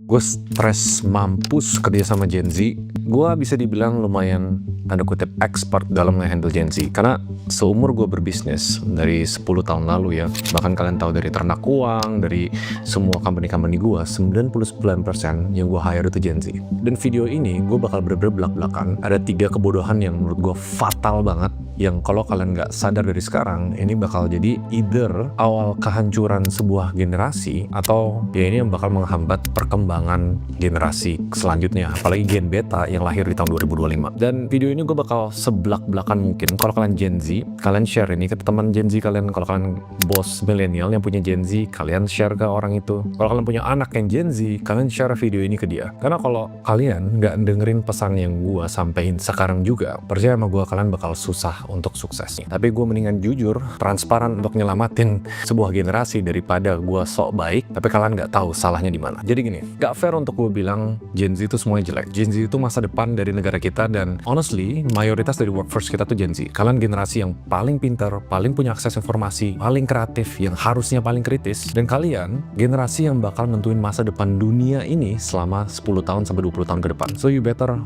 Gue stres mampus kerja sama Gen Z. Gue bisa dibilang lumayan, tanda kutip, expert dalam nge-handle Gen Z. Karena seumur gue berbisnis, dari 10 tahun lalu ya, bahkan kalian tahu dari ternak uang, dari semua company-company gue, 99% yang gue hire itu Gen Z. Dan video ini gue bakal bener-bener belak-belakan. Ada 3 kebodohan yang menurut gue fatal banget, yang kalau kalian nggak sadar dari sekarang, ini bakal jadi either awal kehancuran sebuah generasi, atau ya ini yang bakal menghambat perkembangan generasi selanjutnya, apalagi Gen Beta yang lahir di tahun 2025. Dan video ini gue bakal seblak-belakan mungkin. Kalau kalian Gen Z, kalian share ini ke teman Gen Z kalian. Kalau kalian bos milenial yang punya Gen Z, kalian share ke orang itu. Kalau kalian punya anak yang Gen Z, kalian share video ini ke dia. Karena kalau kalian nggak dengerin pesan yang gue sampein sekarang juga, percaya sama gue, kalian bakal susah untuk sukses. Tapi gue mendingan jujur, transparan untuk nyelamatin sebuah generasi daripada gue sok baik tapi kalian nggak tahu salahnya di mana. Jadi gini, gak fair untuk gue bilang Gen Z itu semuanya jelek. Gen Z itu masa depan dari negara kita, dan honestly mayoritas dari workforce kita tuh Gen Z. Kalian generasi yang paling pintar, paling punya akses informasi, paling kreatif, yang harusnya paling kritis, dan kalian generasi yang bakal nentuin masa depan dunia ini selama 10 tahun sampai 20 tahun ke depan. So you better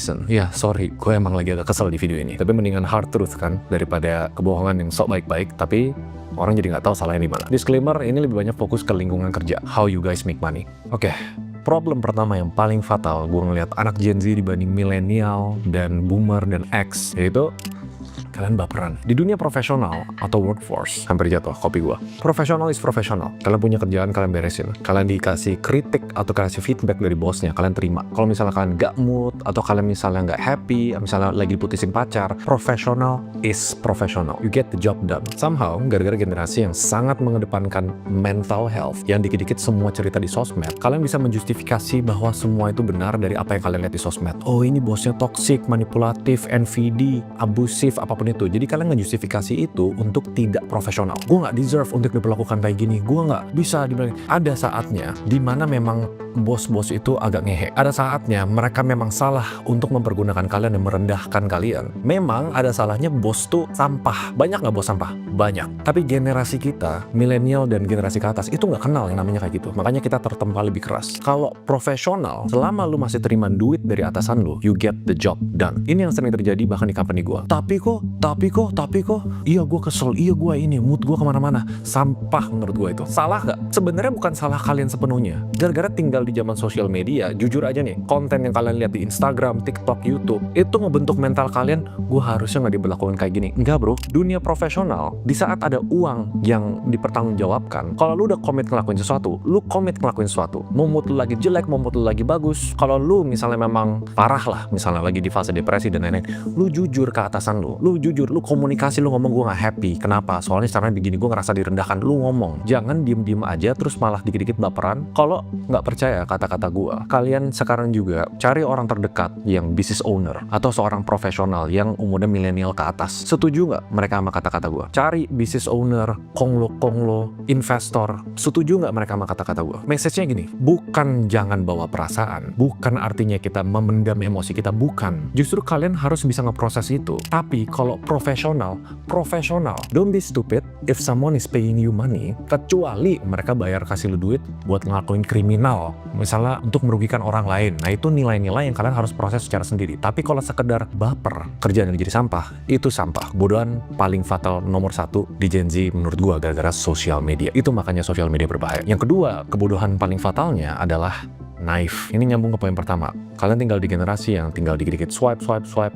listen. Ya, sorry, gue emang lagi agak kesel di video ini. Tapi mendingan hard truth kan, daripada kebohongan yang sok baik-baik tapi orang jadi nggak tahu salahnya di mana. Disclaimer, ini lebih banyak fokus ke lingkungan kerja, how you guys make money. Oke. Problem pertama yang paling fatal gue ngeliat anak Gen Z dibanding milenial dan boomer dan X, yaitu kalian baperan. Di dunia profesional atau workforce, hampir jatuh kopi gua. Profesional is profesional. Kalian punya kerjaan, kalian beresin. Kalian dikasih kritik atau kasih feedback dari bosnya, kalian terima. Kalau misalnya kalian gak mood, atau kalian misalnya gak happy, misalnya lagi diputusin pacar, profesional is profesional. You get the job done. Somehow, gara-gara generasi yang sangat mengedepankan mental health, yang dikit-dikit semua cerita di sosmed, kalian bisa menjustifikasi bahwa semua itu benar dari apa yang kalian lihat di sosmed. Oh, ini bosnya toxic, manipulatif, NVD, abusif, apapun itu. Jadi kalian ngejustifikasi itu untuk tidak profesional. Gue nggak deserve untuk diperlakukan kayak gini. Gue nggak bisa dibilang. Ada saatnya dimana memang bos-bos itu agak ngehe. Ada saatnya mereka memang salah untuk mempergunakan kalian dan merendahkan kalian. Memang ada salahnya bos tuh sampah. Banyak nggak bos sampah? Banyak. Tapi generasi kita, milenial dan generasi ke atas, itu nggak kenal yang namanya kayak gitu. Makanya kita tertempa lebih keras. Kalau profesional, selama lu masih terima duit dari atasan lu, you get the job done. Ini yang sering terjadi bahkan di company gue. Tapi kok, iya gue kesel, iya gue ini, mood gue kemana-mana. Sampah menurut gue itu. Salah gak? Sebenarnya bukan salah kalian sepenuhnya. Gara-gara tinggal di zaman sosial media, jujur aja nih, konten yang kalian lihat di Instagram, TikTok, YouTube, itu ngebentuk mental kalian, gue harusnya gak diberlakukan kayak gini. Enggak bro, dunia profesional, di saat ada uang yang dipertanggungjawabkan, kalau lu udah komit ngelakuin sesuatu, lu komit ngelakuin sesuatu. Mau mood lu lagi jelek, mau mood lu lagi bagus, kalau lu misalnya memang parah lah, misalnya lagi di fase depresi dan lain-lain, lu jujur ke atasan lu jujur, lu komunikasi, lu ngomong gue gak happy. Kenapa? Soalnya caranya begini, gue ngerasa direndahkan. Lu ngomong, jangan diem-diem aja terus malah dikit-dikit baperan. Kalau nggak percaya kata-kata gue, kalian sekarang juga cari orang terdekat yang business owner atau seorang profesional yang umurnya milenial ke atas. Setuju nggak mereka sama kata-kata gue? Cari business owner, konglo, investor. Setuju nggak mereka sama kata-kata gue? Message-nya gini, bukan jangan bawa perasaan, bukan artinya kita memendam emosi kita, bukan. Justru kalian harus bisa ngeproses itu. Tapi kalau profesional, don't be stupid if someone is paying you money, kecuali mereka bayar kasih lu duit buat ngelakuin kriminal, misalnya untuk merugikan orang lain. Nah, itu nilai-nilai yang kalian harus proses secara sendiri. Tapi kalau sekedar baper, kerjaan yang jadi sampah, itu sampah. Bodohan paling fatal nomor 1 di Gen Z menurut gua gara-gara sosial media. Itu makanya sosial media berbahaya. Yang kedua, kebodohan paling fatalnya adalah naif. Ini nyambung ke poin pertama. Kalian tinggal di generasi yang tinggal dikit-dikit swipe.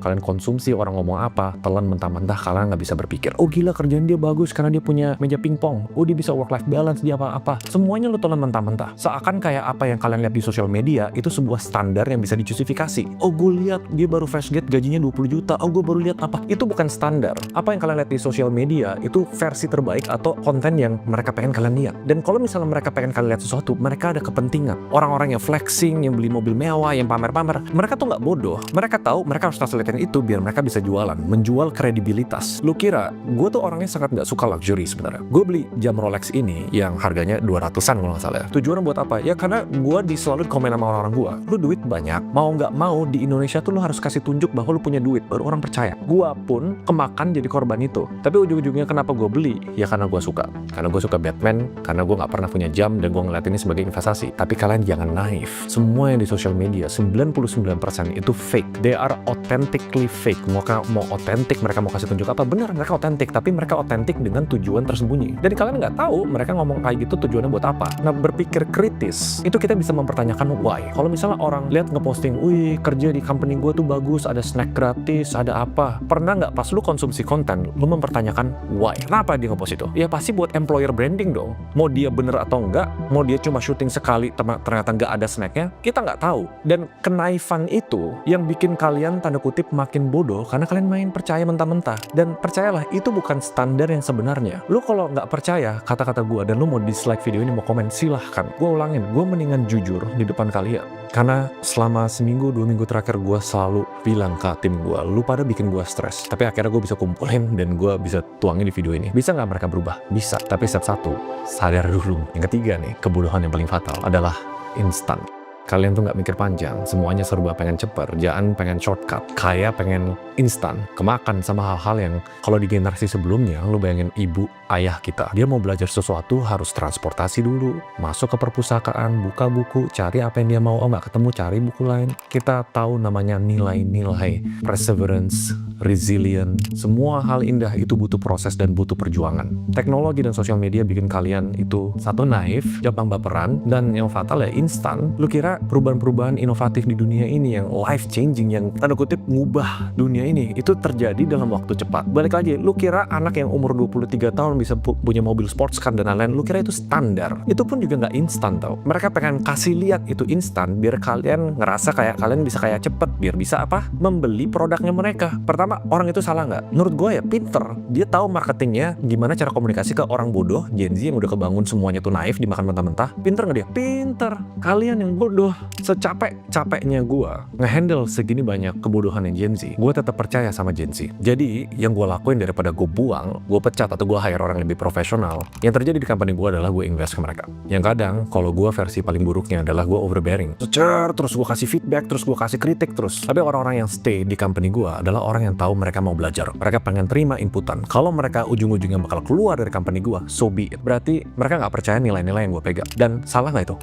Kalian konsumsi orang ngomong apa, telan mentah-mentah, kalian nggak bisa berpikir. Oh gila, kerjaan dia bagus karena dia punya meja pingpong. Oh dia bisa work-life balance, dia apa-apa. Semuanya lu telan mentah-mentah. Seakan kayak apa yang kalian lihat di sosial media itu sebuah standar yang bisa dijustifikasi. Oh gue lihat dia baru fresh grade gajinya 20 juta. Oh gue baru lihat apa. Itu bukan standar. Apa yang kalian lihat di sosial media itu versi terbaik atau konten yang mereka pengen kalian lihat. Dan kalau misalnya mereka pengen kalian lihat sesuatu, mereka ada kepentingan. Orang-orang yang flexing, yang beli mobil mewah, yang pamer pamer. Mereka tuh nggak bodoh. Mereka tahu mereka harus fasilitin itu biar mereka bisa jualan, menjual kredibilitas. Lu kira gue tuh orangnya sangat nggak suka luxury sebenarnya. Gue beli jam Rolex ini yang harganya 200-an kalau nggak salah ya. Tujuannya buat apa? Ya karena gue selalu komen sama orang-orang gue, lu duit banyak, mau nggak mau di Indonesia tuh lu harus kasih tunjuk bahwa lu punya duit, baru orang percaya. Gue pun kemakan jadi korban itu. Tapi ujung-ujungnya kenapa gue beli? Ya karena gue suka. Karena gue suka Batman, karena gue nggak pernah punya jam dan gue ngeliat ini sebagai investasi. Tapi kalian jangan naif. Semua yang di social media 99% itu fake. They are authentically fake. Mau otentik, mereka mau kasih tunjuk apa? Bener, mereka otentik, tapi mereka otentik dengan tujuan tersembunyi. Dan kalian nggak tahu mereka ngomong kayak gitu tujuannya buat apa. Nah, berpikir kritis itu kita bisa mempertanyakan why. Kalau misalnya orang lihat ngeposting, wih kerja di company gue tuh bagus, ada snack gratis, ada apa. Pernah nggak pas lu konsumsi konten, lu mempertanyakan why? Kenapa dia ngepost itu? Ya pasti buat employer branding dong. Mau dia bener atau enggak, mau dia cuma syuting sekali ternyata nggak ada snacknya, kita nggak tahu. Dan kenaifan itu yang bikin kalian tanda kutip makin bodoh karena kalian main percaya mentah-mentah. Dan percayalah, itu bukan standar yang sebenarnya. Lu kalau nggak percaya kata-kata gue dan lu mau dislike video ini, mau komen, silahkan. Gue ulangin, gue mendingan jujur di depan kalian. Karena selama seminggu, 2 minggu terakhir gue selalu bilang ke tim gue, lu pada bikin gue stres. Tapi akhirnya gue bisa kumpulin dan gue bisa tuangin di video ini. Bisa nggak mereka berubah? Bisa. Tapi step 1, sadar dulu. Yang ketiga nih, kebodohan yang paling fatal adalah instan. Kalian tuh nggak mikir panjang, semuanya serba pengen cepet, kerjaan pengen shortcut, kaya pengen instan, kemakan sama hal-hal yang kalau di generasi sebelumnya, lu bayangin ibu, ayah kita, dia mau belajar sesuatu harus transportasi dulu, masuk ke perpustakaan, buka buku, cari apa yang dia mau, nggak ketemu, cari buku lain. Kita tahu namanya nilai-nilai, perseverance, resilient, semua hal indah itu butuh proses dan butuh perjuangan. Teknologi dan sosial media bikin kalian itu satu naif, gampang baperan, dan yang fatal ya instan. Lu kira perubahan-perubahan inovatif di dunia ini yang life changing, yang tanda kutip ngubah dunia ini, itu terjadi dalam waktu cepat. Balik lagi, lu kira anak yang umur 23 tahun bisa punya mobil sports car dan lain-lain, lu kira itu standar. Itu pun juga nggak instan tau. Mereka pengen kasih lihat itu instan biar kalian ngerasa kayak kalian bisa kayak cepet, biar bisa apa? Membeli produknya mereka. Pertama, orang itu salah nggak? Menurut gue ya pinter. Dia tahu marketingnya, gimana cara komunikasi ke orang bodoh, Gen Z yang udah kebangun semuanya tuh naif, dimakan mentah-mentah. Pinter nggak dia? Pinter. Kalian yang bodoh. Secapek-capeknya gue ngehandle segini banyak kebodohan yang Gen Z, gue tetap percaya sama Gen Z. Jadi yang gue lakuin daripada gue buang, gue pecat atau gue hire orang yang lebih profesional, yang terjadi di company gue adalah gue invest ke mereka. Yang kadang kalau gue versi paling buruknya adalah gue overbearing, terus gue kasih feedback, terus gue kasih kritik terus. Tapi orang-orang yang stay di company gue adalah orang yang tahu mereka mau belajar, mereka pengen terima inputan. Kalau mereka ujung-ujungnya bakal keluar dari company gue, so be it. Berarti mereka nggak percaya nilai-nilai yang gue pegang. Dan salah nggak itu?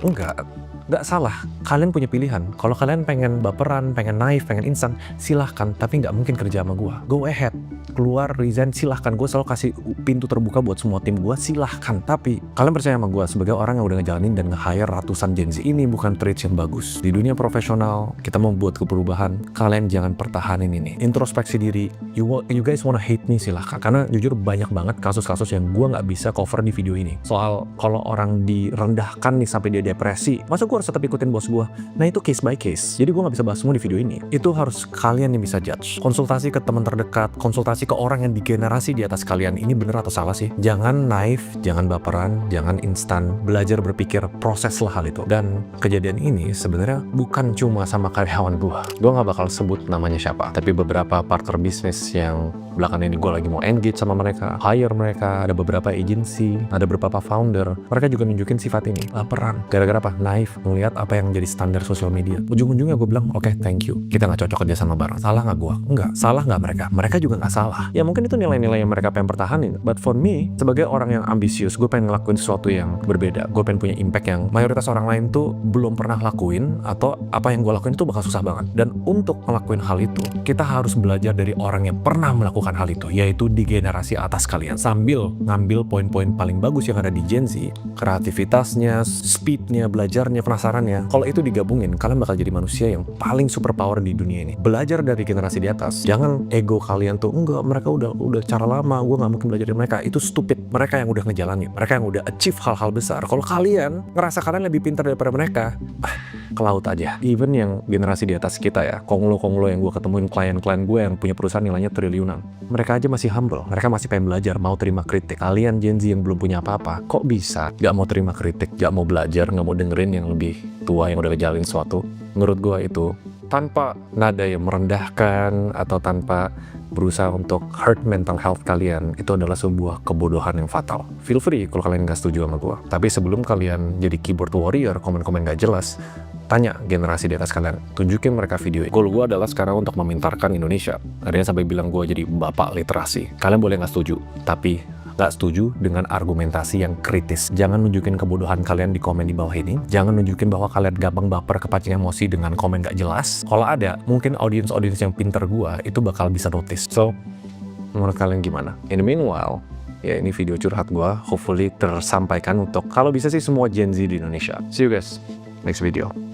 Nggak salah. Kalian punya pilihan. Kalau kalian pengen baperan, pengen naif, pengen instan, silahkan. Tapi nggak mungkin kerja sama gue. Go ahead. Keluar, resign, silahkan. Gue selalu kasih pintu terbuka buat semua tim gue, silahkan. Tapi kalian percaya sama gue sebagai orang yang udah ngejalanin dan nge-hire ratusan Gen Z. Ini bukan traits yang bagus. Di dunia profesional, kita mau buat perubahan. Kalian jangan pertahanin ini. Introspeksi diri. You guys wanna hate me, silahkan. Karena jujur banyak banget kasus-kasus yang gue nggak bisa cover di video ini. Soal kalau orang direndahkan nih sampai dia depresi, masa gue harus tetap ikutin bos gue? Nah itu case by case. Jadi gue nggak bisa bahas semua di video ini. Itu harus kalian yang bisa judge. Konsultasi ke teman terdekat, konsultasi ke orang yang di generasi di atas kalian. Ini bener atau salah sih? Jangan naif, jangan baperan, jangan instan. Belajar berpikir, proseslah hal itu. Dan kejadian ini sebenarnya bukan cuma sama karyawan gue. Gue nggak bakal sebut namanya siapa. Tapi beberapa partner bisnis yang belakangan ini gue lagi mau engage sama mereka, hire mereka, ada beberapa agency, ada beberapa founder, mereka juga nunjukin sifat ini, baperan. Gara-gara apa? Naif, ngeliat apa yang jadi standar sosial media. Ujung-ujungnya gue bilang, oke, thank you. Kita nggak cocok kerja sama bareng. Salah nggak gue? Enggak. Salah nggak mereka? Mereka juga nggak salah. Ya mungkin itu nilai-nilai yang mereka pengen pertahanin. But for me, sebagai orang yang ambisius, gue pengen ngelakuin sesuatu yang berbeda. Gue pengen punya impact yang mayoritas orang lain tuh belum pernah lakuin, atau apa yang gue lakuin itu bakal susah banget. Dan untuk ngelakuin hal itu, kita harus belajar dari orang yang pernah melakukan hal itu, yaitu di generasi atas kalian, sambil ngambil poin-poin paling bagus yang ada di Gen Z, kreativitasnya, speednya, belajarnya, penasarannya. Kalau itu digabungin, kalian bakal jadi manusia yang paling superpower di dunia ini. Belajar dari generasi di atas. Jangan ego kalian tuh, enggak, mereka udah cara lama, gue gak mungkin belajar dari mereka. Itu stupid. Mereka yang udah ngejalanin, mereka yang udah achieve hal-hal besar. Kalau kalian ngerasa kalian lebih pintar daripada mereka, ke laut aja. Even yang generasi di atas kita ya, konglo-konglo yang gue ketemuin, klien-klien gue yang punya perusahaan nilainya triliunan, mereka aja masih humble, mereka masih pengen belajar, mau terima kritik. Kalian Gen Z yang belum punya apa-apa, kok bisa gak mau terima kritik, gak mau belajar, gak mau dengerin yang lebih tua yang udah ngejalanin sesuatu? Menurut gue itu tanpa nada yang merendahkan atau tanpa berusaha untuk hurt mental health kalian, itu adalah sebuah kebodohan yang fatal. Feel free kalau kalian gak setuju sama gue. Tapi sebelum kalian jadi keyboard warrior, komen-komen gak jelas, tanya generasi di atas kalian, tunjukin mereka video. Goal gue adalah sekarang untuk memintarkan Indonesia. Ada yang sampai bilang gue jadi bapak literasi. Kalian boleh gak setuju, tapi gak setuju dengan argumentasi yang kritis. Jangan nunjukin kebodohan kalian di komen di bawah ini. Jangan nunjukin bahwa kalian gampang baper kepancing emosi dengan komen gak jelas. Kalau ada, mungkin audiens-audiens yang pinter gua itu bakal bisa notice. So, menurut kalian gimana? In the meanwhile, ya ini video curhat gua, hopefully tersampaikan untuk kalau bisa sih semua Gen Z di Indonesia. See you guys next video.